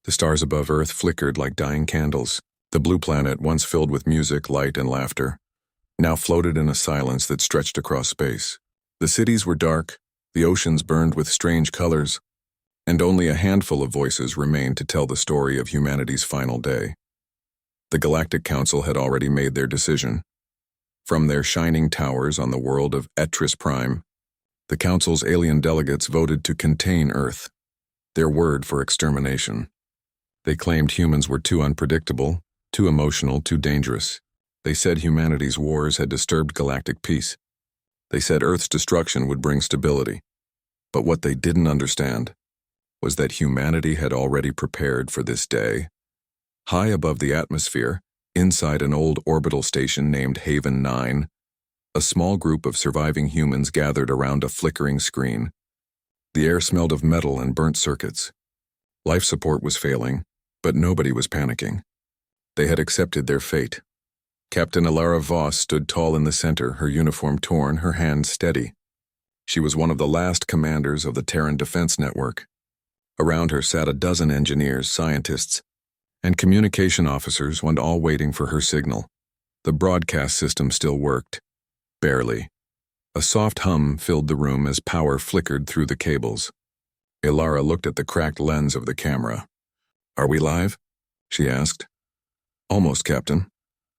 The stars above Earth flickered like dying candles. The blue planet, once filled with music, light, and laughter, now floated in a silence that stretched across space. The cities were dark, the oceans burned with strange colors, and only a handful of voices remained to tell the story of humanity's final day. The Galactic Council had already made their decision. From their shining towers on the world of Etris Prime, the Council's alien delegates voted to contain Earth, their word for extermination. They claimed humans were too unpredictable, too emotional, too dangerous. They said humanity's wars had disturbed galactic peace. They said Earth's destruction would bring stability. But what they didn't understand was that humanity had already prepared for this day. High above the atmosphere, inside an old orbital station named Haven 9, a small group of surviving humans gathered around a flickering screen. The air smelled of metal and burnt circuits. Life support was failing, but nobody was panicking. They had accepted their fate. Captain Alara Voss stood tall in the center, her uniform torn, her hands steady. She was one of the last commanders of the Terran Defense Network. Around her sat a dozen engineers, scientists, and communication officers, one all waiting for her signal. The broadcast system still worked. Barely. A soft hum filled the room as power flickered through the cables. Alara looked at the cracked lens of the camera. "Are we live?" she asked. "Almost, Captain,"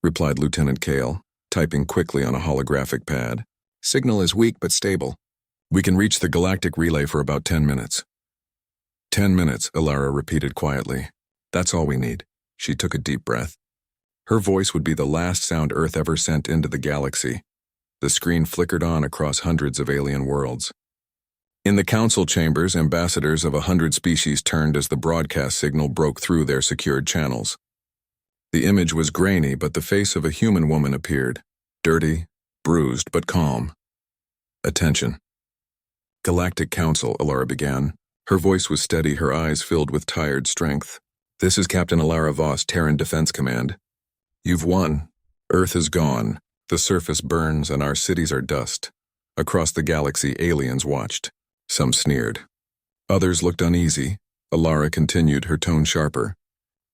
replied Lieutenant Kale, typing quickly on a holographic pad. "Signal is weak but stable. We can reach the galactic relay for about 10 minutes. 10 minutes, Alara repeated quietly. That's all we need. She took a deep breath. Her voice would be the last sound Earth ever sent into the galaxy. The screen flickered on across hundreds of alien worlds. In the council chambers, ambassadors of 100 species turned as the broadcast signal broke through their secured channels. The image was grainy, but the face of a human woman appeared, dirty, bruised, but calm. "Attention." "Galactic Council," Alara began. Her voice was steady, her eyes filled with tired strength. "This is Captain Alara Voss, Terran Defense Command. You've won. Earth is gone. The surface burns and our cities are dust." Across the galaxy, aliens watched. Some sneered. Others looked uneasy. Alara continued, her tone sharper.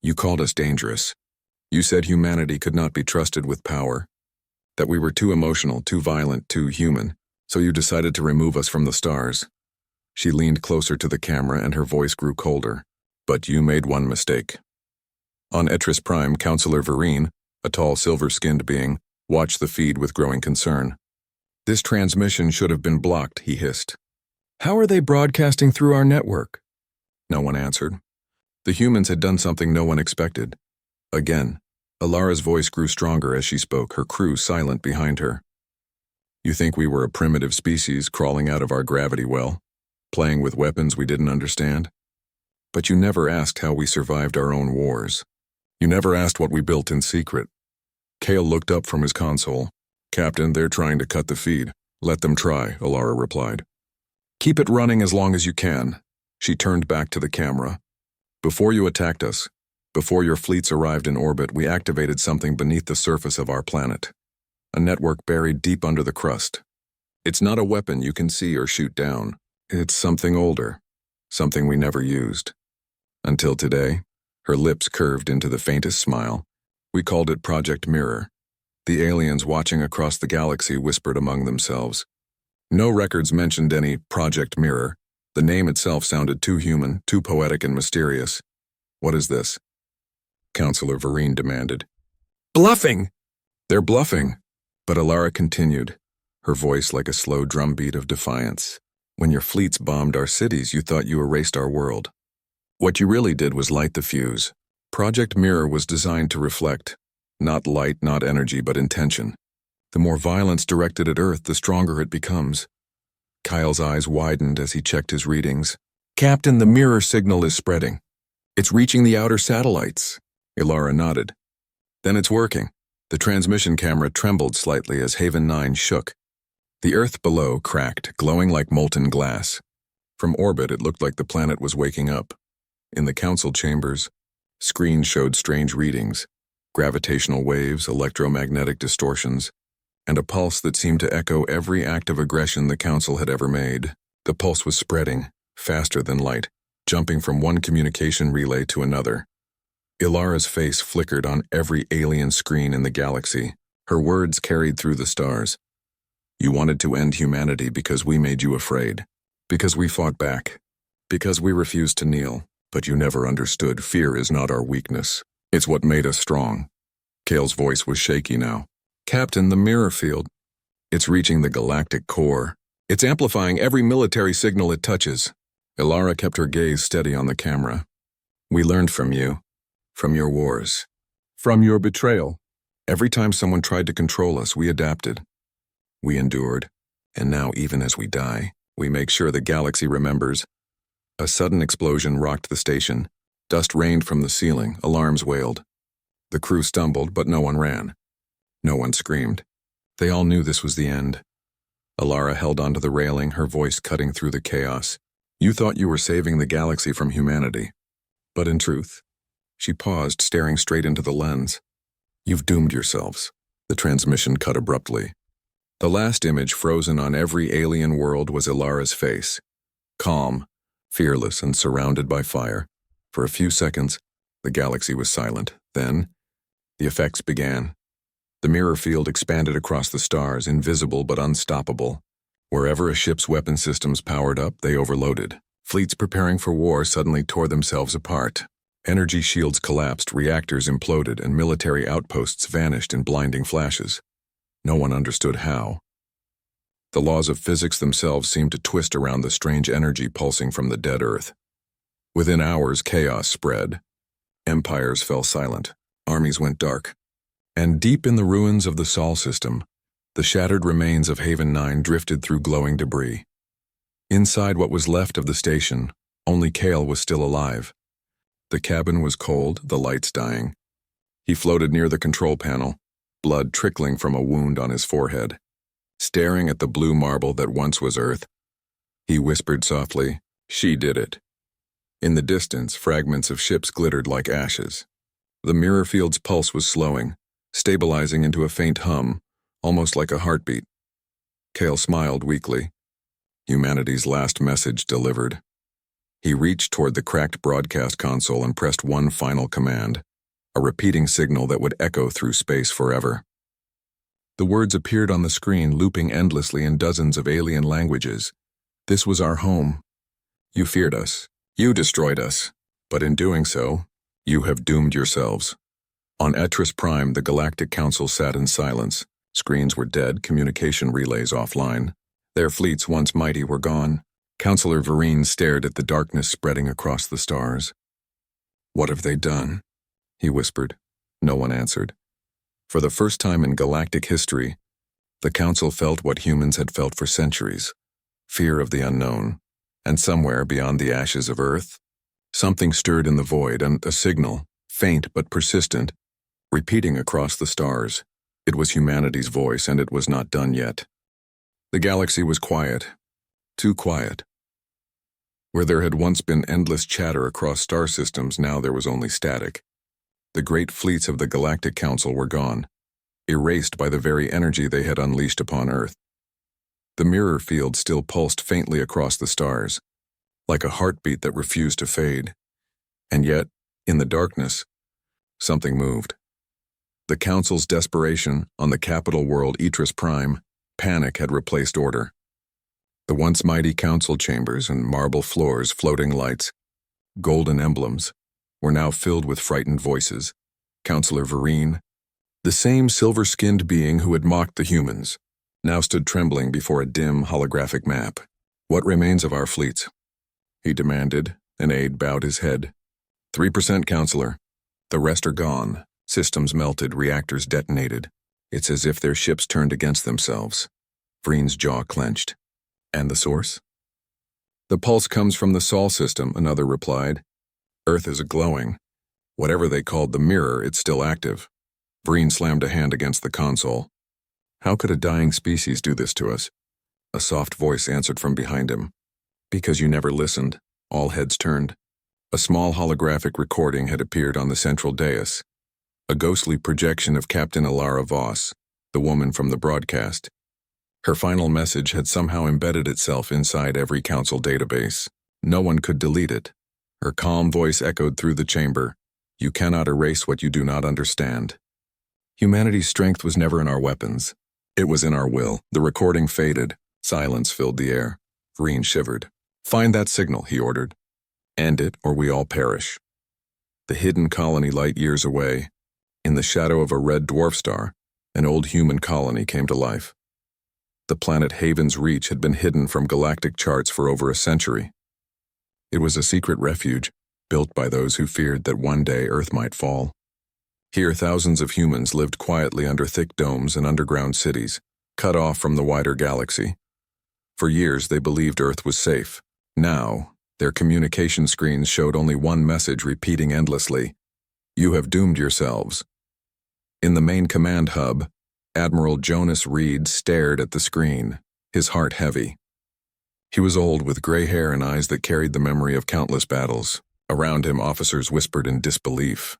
"You called us dangerous. You said humanity could not be trusted with power, that we were too emotional, too violent, too human, so you decided to remove us from the stars." She leaned closer to the camera and her voice grew colder. "But you made one mistake." On Etris Prime, Counselor Vereen, a tall silver-skinned being, watched the feed with growing concern. "This transmission should have been blocked," he hissed. "How are they broadcasting through our network?" No one answered. The humans had done something no one expected. Again, Alara's voice grew stronger as she spoke, her crew silent behind her. "You think we were a primitive species crawling out of our gravity well, playing with weapons we didn't understand? But you never asked how we survived our own wars. You never asked what we built in secret." Kale looked up from his console. "Captain, they're trying to cut the feed. Let them try," Alara replied. "Keep it running as long as you can." She turned back to the camera. "Before you attacked us, before your fleets arrived in orbit, we activated something beneath the surface of our planet. A network buried deep under the crust. It's not a weapon you can see or shoot down. It's something older, something we never used. Until today." Her lips curved into the faintest smile. "We called it Project Mirror." The aliens watching across the galaxy whispered among themselves. No records mentioned any Project Mirror. The name itself sounded too human, too poetic and mysterious. "What is this?" Counselor Vereen demanded. "Bluffing!" "They're bluffing." But Alara continued, her voice like a slow drumbeat of defiance. "When your fleets bombed our cities, you thought you erased our world. What you really did was light the fuse. Project Mirror was designed to reflect, not light, not energy, but intention. The more violence directed at Earth, the stronger it becomes." Kyle's eyes widened as he checked his readings. "Captain, the mirror signal is spreading. It's reaching the outer satellites." Alara nodded. "Then it's working." The transmission camera trembled slightly as Haven 9 shook. The Earth below cracked, glowing like molten glass. From orbit, it looked like the planet was waking up. In the council chambers, screens showed strange readings, gravitational waves, electromagnetic distortions, and a pulse that seemed to echo every act of aggression the council had ever made. The pulse was spreading, faster than light, jumping from one communication relay to another. Ilara's face flickered on every alien screen in the galaxy. Her words carried through the stars. You wanted to end humanity because we made you afraid. Because we fought back. Because we refused to kneel. But you never understood fear is not our weakness. It's what made us strong. Kale's voice was shaky now. Captain, the mirror field. It's reaching the galactic core. It's amplifying every military signal it touches. Ilara kept her gaze steady on the camera. We learned from you. From your wars. From your betrayal. Every time someone tried to control us, we adapted. We endured. And now, even as we die, we make sure the galaxy remembers. A sudden explosion rocked the station. Dust rained from the ceiling, alarms wailed. The crew stumbled, but no one ran. No one screamed. They all knew this was the end. Ilara held onto the railing, her voice cutting through the chaos. You thought you were saving the galaxy from humanity. But in truth, she paused, staring straight into the lens. You've doomed yourselves. The transmission cut abruptly. The last image frozen on every alien world was Ilara's face. Calm, fearless, and surrounded by fire. For a few seconds, the galaxy was silent. Then, the effects began. The mirror field expanded across the stars, invisible but unstoppable. Wherever a ship's weapon systems powered up, they overloaded. Fleets preparing for war suddenly tore themselves apart. Energy shields collapsed, reactors imploded, and military outposts vanished in blinding flashes. No one understood how. The laws of physics themselves seemed to twist around the strange energy pulsing from the dead Earth. Within hours, chaos spread. Empires fell silent. Armies went dark. And deep in the ruins of the Sol system, the shattered remains of Haven 9 drifted through glowing debris. Inside what was left of the station, only Kale was still alive. The cabin was cold, the lights dying. He floated near the control panel, blood trickling from a wound on his forehead. Staring at the blue marble that once was Earth, he whispered softly, "She did it." In the distance, fragments of ships glittered like ashes. The mirror field's pulse was slowing, stabilizing into a faint hum, almost like a heartbeat. Kale smiled weakly. Humanity's last message delivered. He reached toward the cracked broadcast console and pressed one final command, a repeating signal that would echo through space forever. The words appeared on the screen, looping endlessly in dozens of alien languages. This was our home. You feared us. You destroyed us. But in doing so, you have doomed yourselves. On Etris Prime, the Galactic Council sat in silence. Screens were dead, communication relays offline. Their fleets, once mighty, were gone. Counselor Vereen stared at the darkness spreading across the stars. What have they done? He whispered. No one answered. For the first time in galactic history, the Council felt what humans had felt for centuries. Fear of the unknown. And somewhere beyond the ashes of Earth, something stirred in the void, and a signal, faint but persistent, repeating across the stars. It was humanity's voice, and it was not done yet. The galaxy was quiet. Too quiet. Where there had once been endless chatter across star systems, now there was only static. The great fleets of the Galactic Council were gone, erased by the very energy they had unleashed upon Earth. The mirror field still pulsed faintly across the stars, like a heartbeat that refused to fade. And yet, in the darkness, something moved. The Council's desperation on the capital world Etris Prime, panic had replaced order. The once mighty council chambers and marble floors, floating lights, golden emblems, were now filled with frightened voices. Counselor Vereen, the same silver-skinned being who had mocked the humans, now stood trembling before a dim holographic map. What remains of our fleets? He demanded. An aide bowed his head. 3%, Counselor. The rest are gone. Systems melted, reactors detonated. It's as if their ships turned against themselves. Vereen's jaw clenched. And the source? The pulse comes from the Sol system, another replied. Earth is glowing. Whatever they called the mirror, it's still active. Vereen slammed a hand against the console. How could a dying species do this to us? A soft voice answered from behind him. Because you never listened. All heads turned. A small holographic recording had appeared on the central dais. A ghostly projection of Captain Ilara Voss, the woman from the broadcast. Her final message had somehow embedded itself inside every council database. No one could delete it. Her calm voice echoed through the chamber. You cannot erase what you do not understand. Humanity's strength was never in our weapons. It was in our will. The recording faded. Silence filled the air. Green shivered. Find that signal, he ordered. End it, or we all perish. The hidden colony light years away. In the shadow of a red dwarf star, an old human colony came to life. The planet Haven's Reach had been hidden from galactic charts for over a century. It was a secret refuge, built by those who feared that one day Earth might fall. Here thousands of humans lived quietly under thick domes and underground cities, cut off from the wider galaxy. For years they believed Earth was safe. Now, their communication screens showed only one message repeating endlessly: you have doomed yourselves. In the main command hub, Admiral Jonas Reed stared at the screen, his heart heavy. He was old, with gray hair and eyes that carried the memory of countless battles. Around him, officers whispered in disbelief.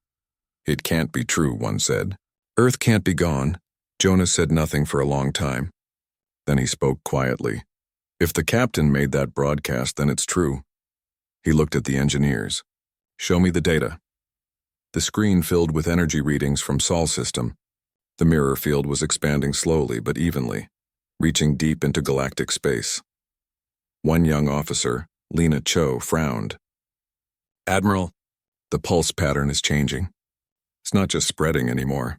It can't be true, one said. Earth can't be gone. Jonas said nothing for a long time. Then he spoke quietly. If the captain made that broadcast, then it's true. He looked at the engineers. Show me the data. The screen filled with energy readings from Sol system. The mirror field was expanding slowly but evenly, reaching deep into galactic space. One young officer, Lena Cho, frowned. Admiral, the pulse pattern is changing. It's not just spreading anymore.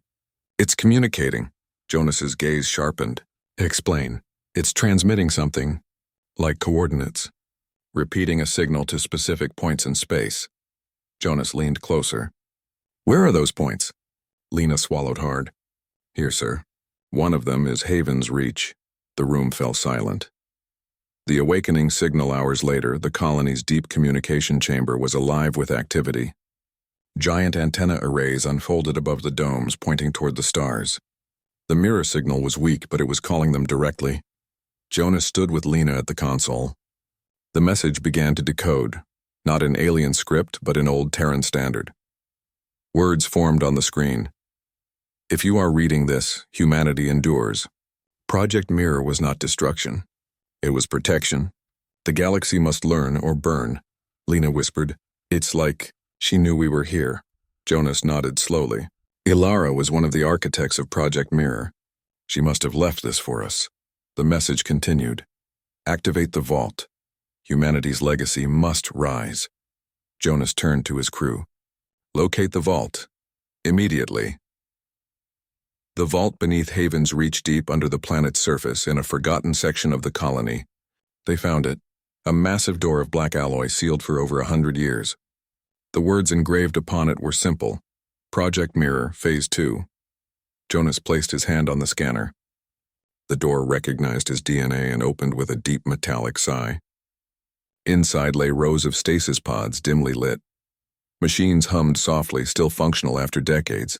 It's communicating. Jonas's gaze sharpened. Explain. It's transmitting something, like coordinates, repeating a signal to specific points in space. Jonas leaned closer. Where are those points? Lena swallowed hard. Here, sir. One of them is Haven's Reach. The room fell silent. The awakening signal hours later, the colony's deep communication chamber was alive with activity. Giant antenna arrays unfolded above the domes, pointing toward the stars. The mirror signal was weak, but it was calling them directly. Jonas stood with Lena at the console. The message began to decode, not in alien script, but in old Terran standard. Words formed on the screen. If you are reading this, humanity endures. Project Mirror was not destruction. It was protection. The galaxy must learn or burn. Lena whispered. It's like she knew we were here. Jonas nodded slowly. Ilara was one of the architects of Project Mirror. She must have left this for us. The message continued. Activate the vault. Humanity's legacy must rise. Jonas turned to his crew. Locate the vault. Immediately. The vault beneath Haven's Reach, deep under the planet's surface, in a forgotten section of the colony. They found it, a massive door of black alloy sealed for over 100 years. The words engraved upon it were simple. Project Mirror, Phase 2. Jonas placed his hand on the scanner. The door recognized his DNA and opened with a deep metallic sigh. Inside lay rows of stasis pods, dimly lit. Machines hummed softly, still functional after decades.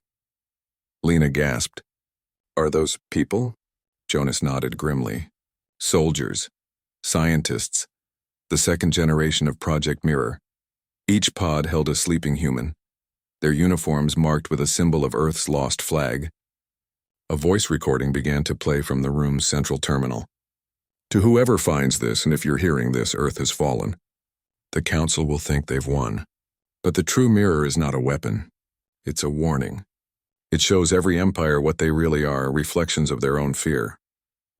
Lena gasped. Are those people? Jonas nodded grimly. Soldiers. Scientists. The second generation of Project Mirror. Each pod held a sleeping human, their uniforms marked with a symbol of Earth's lost flag. A voice recording began to play from the room's central terminal. To whoever finds this, and if you're hearing this, Earth has fallen. The Council will think they've won. But the true mirror is not a weapon. It's a warning. It shows every empire what they really are, reflections of their own fear.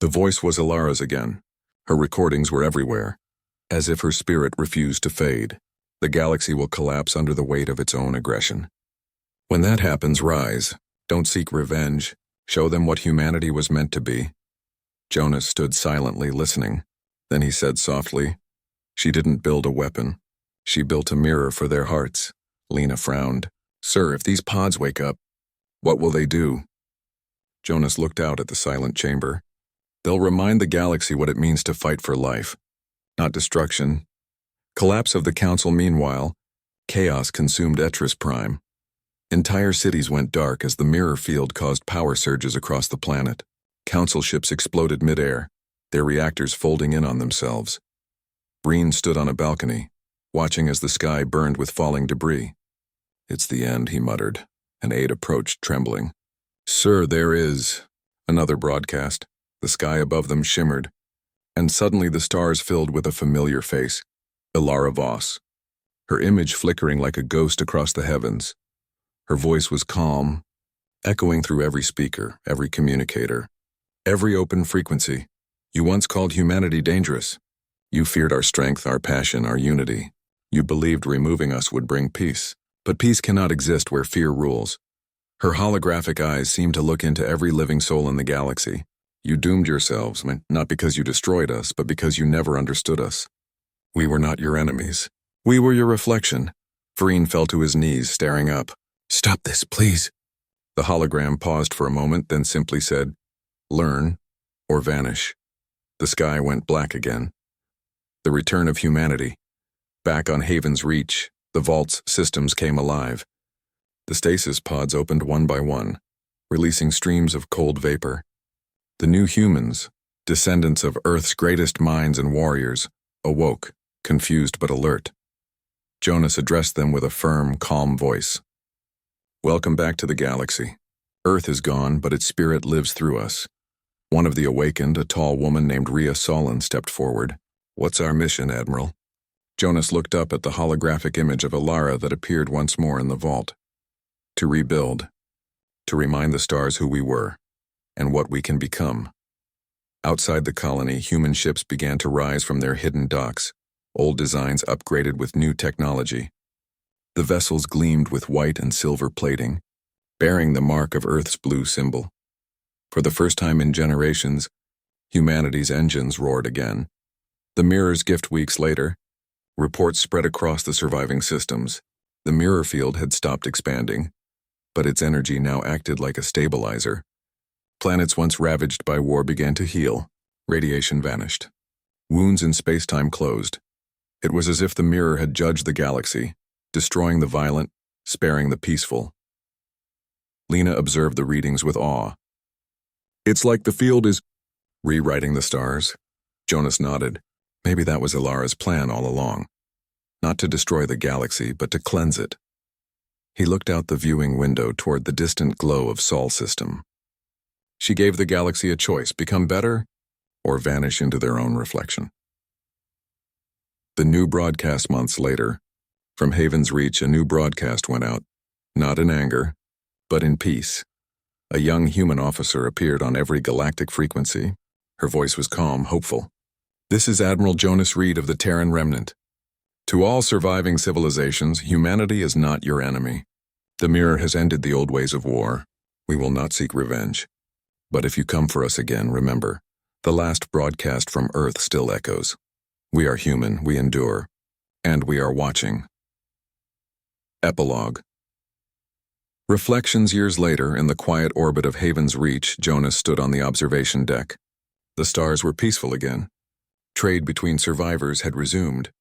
The voice was Ilara's again. Her recordings were everywhere, as if her spirit refused to fade. The galaxy will collapse under the weight of its own aggression. When that happens, rise. Don't seek revenge. Show them what humanity was meant to be. Jonas stood silently listening. Then he said softly, She didn't build a weapon. She built a mirror for their hearts. Lena frowned. Sir, if these pods wake up, what will they do? Jonas looked out at the silent chamber. They'll remind the galaxy what it means to fight for life, not destruction. Collapse of the Council. Meanwhile, chaos consumed Etris Prime. Entire cities went dark as the mirror field caused power surges across the planet. Council ships exploded midair, their reactors folding in on themselves. Breen stood on a balcony, watching as the sky burned with falling debris. It's the end, he muttered. An aide approached, trembling. Sir, there is another broadcast. The sky above them shimmered, and suddenly the stars filled with a familiar face. Ilara Voss. her image flickering like a ghost across the heavens. Her voice was calm, echoing through every speaker, every communicator, every open frequency. You once called humanity dangerous. You feared our strength, our passion, our unity. You believed removing us would bring peace. But peace cannot exist where fear rules. Her holographic eyes seemed to look into every living soul in the galaxy. You doomed yourselves, not because you destroyed us, but because you never understood us. We were not your enemies. We were your reflection. Fareen fell to his knees, staring up. "Stop this, please." The hologram paused for a moment, then simply said, "Learn or vanish." The sky went black again. The return of humanity. Back on Haven's Reach, the vault's systems came alive. The stasis pods opened one by one, releasing streams of cold vapor. The new humans, descendants of Earth's greatest minds and warriors, awoke, confused but alert. Jonas addressed them with a firm, calm voice. "Welcome back to the galaxy. Earth is gone, but its spirit lives through us." One of the awakened, a tall woman named Rhea Solon, stepped forward. "What's our mission, Admiral?" Jonas looked up at the holographic image of Alara that appeared once more in the vault. "To rebuild. To remind the stars who we were, and what we can become." Outside the colony, human ships began to rise from their hidden docks, old designs upgraded with new technology. The vessels gleamed with white and silver plating, bearing the mark of Earth's blue symbol. For the first time in generations, humanity's engines roared again. The Mirror's gift weeks later, reports spread across the surviving systems. The mirror field had stopped expanding, but its energy now acted like a stabilizer. Planets once ravaged by war began to heal. Radiation vanished. Wounds in space-time closed. It was as if the mirror had judged the galaxy, destroying the violent, sparing the peaceful. Lena observed the readings with awe. "It's like the field is rewriting the stars." Jonas nodded. Maybe that was Alara's plan all along. Not to destroy the galaxy, but to cleanse it. He looked out the viewing window toward the distant glow of Sol system. She gave the galaxy a choice: become better or vanish into their own reflection. The new broadcast months later, from Haven's Reach, a new broadcast went out, not in anger, but in peace. A young human officer appeared on every galactic frequency. Her voice was calm, hopeful. "This is Admiral Jonas Reed of the Terran Remnant. To all surviving civilizations, humanity is not your enemy. The Mirror has ended the old ways of war. We will not seek revenge. But if you come for us again, remember, the last broadcast from Earth still echoes. We are human, we endure, and we are watching." Epilogue. Reflections years later, in the quiet orbit of Haven's Reach, Jonas stood on the observation deck. The stars were peaceful again. Trade between survivors had resumed.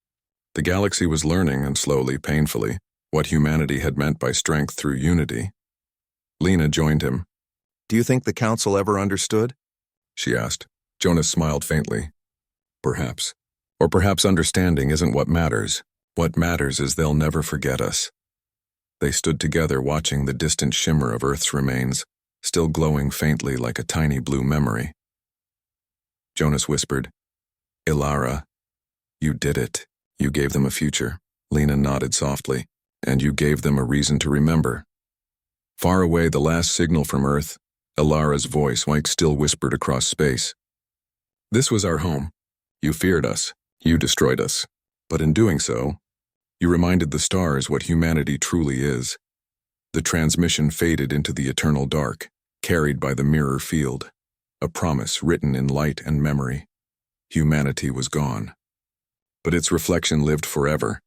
The galaxy was learning, and slowly, painfully, what humanity had meant by strength through unity. Lena joined him. "Do you think the Council ever understood?" she asked. Jonas smiled faintly. "Perhaps. Or perhaps understanding isn't what matters. What matters is they'll never forget us." They stood together, watching the distant shimmer of Earth's remains, still glowing faintly like a tiny blue memory. Jonas whispered, "Ilara, you did it. You gave them a future." Lena nodded softly. "And you gave them a reason to remember." Far away, the last signal from Earth, Ilara's voice, still whispered across space. "This was our home. You feared us. You destroyed us. But in doing so, you reminded the stars what humanity truly is." The transmission faded into the eternal dark, carried by the mirror field. A promise written in light and memory. Humanity was gone. But its reflection lived forever,